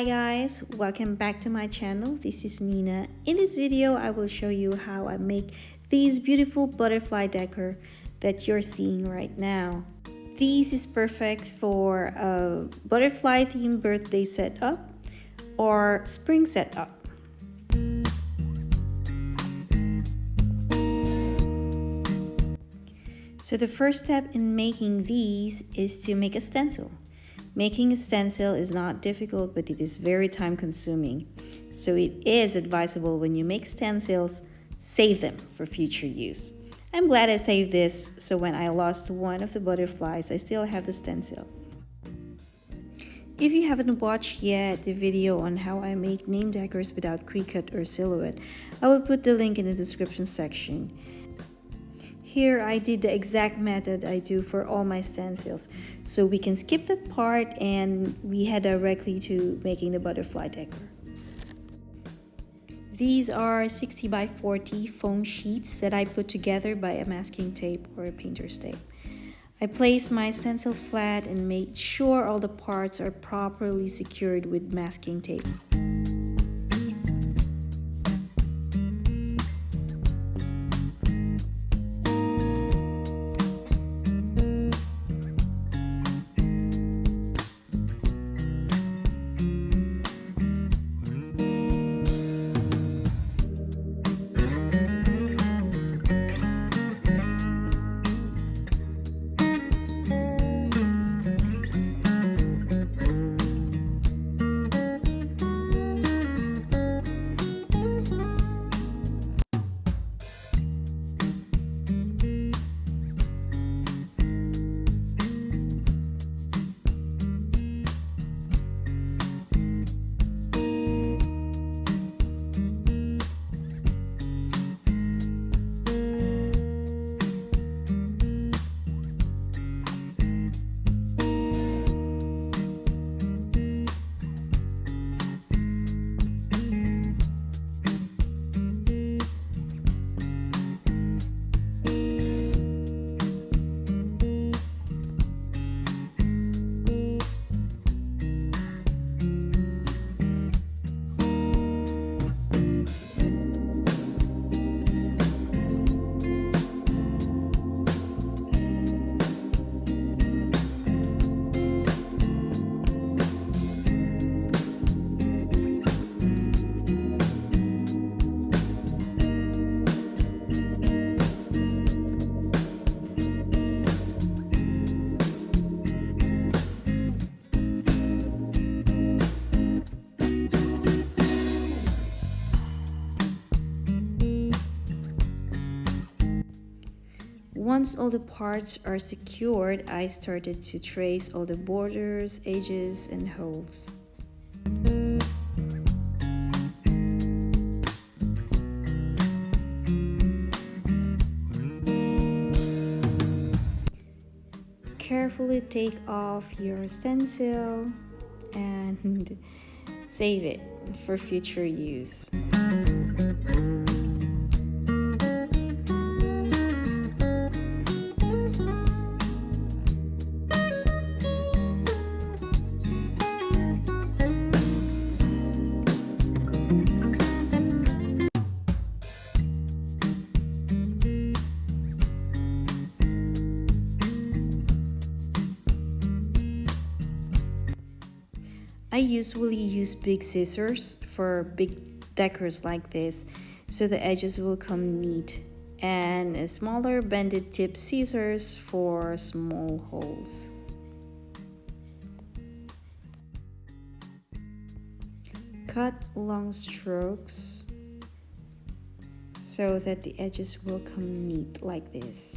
Hi guys, welcome back to my channel. This is Nina. In this video, I will show you how I make these beautiful butterfly decor that you're seeing right now. This is perfect for a butterfly themed birthday setup or spring setup. So the first step in making these is to make a stencil. Making a stencil is not difficult, but it is very time consuming. So it is advisable when you make stencils, save them for future use. I'm glad I saved this, so when I lost one of the butterflies, I still have the stencil. If you haven't watched yet the video on how I make name decors without Cricut or Silhouette, I will put the link in the description section. Here I did the exact method I do for all my stencils, so we can skip that part and we head directly to making the butterfly decor. These are 60 by 40 foam sheets that I put together by a masking tape or a painter's tape. I placed my stencil flat and made sure all the parts are properly secured with masking tape. Once all the parts are secured, I started to trace all the borders, edges, and holes. Carefully take off your stencil and save it for future use. I usually use big scissors for big decors like this, so the edges will come neat, and a smaller bended tip scissors for small holes. Cut long strokes so that the edges will come neat like this.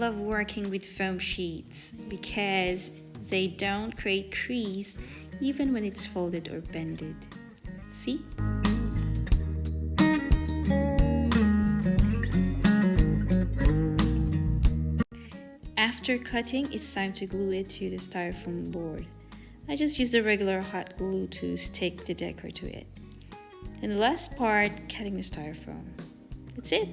love working with foam sheets because they don't create crease even when it's folded or bended. See? After cutting, it's time to glue it to the styrofoam board. I just use the regular hot glue to stick the decor to it. And the last part, cutting the styrofoam. That's it.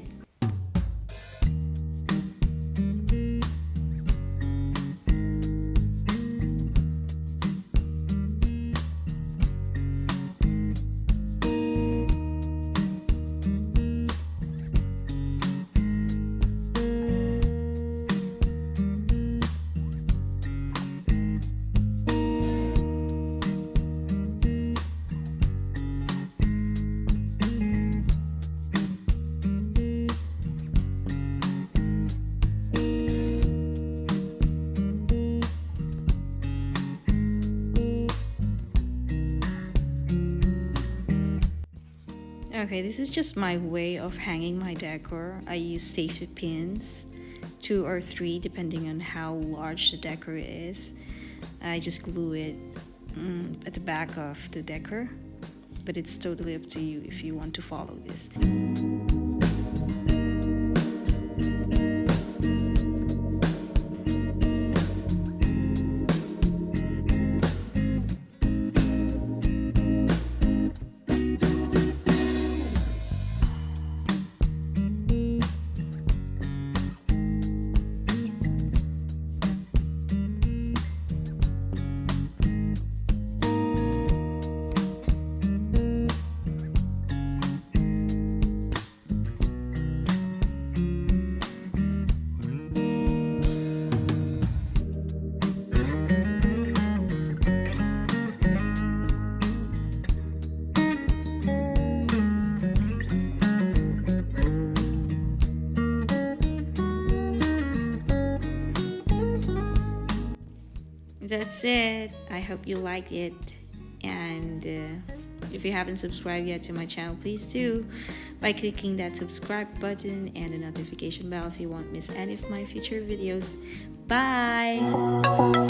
Okay, this is just my way of hanging my decor. I use safety pins, 2 or 3 depending on how large the decor is. I just glue it at the back of the decor, but it's totally up to you if you want to follow this. That's it. I hope you like it, and if you haven't subscribed yet to my channel, please do by clicking that subscribe button and the notification bell so you won't miss any of my future videos. Bye.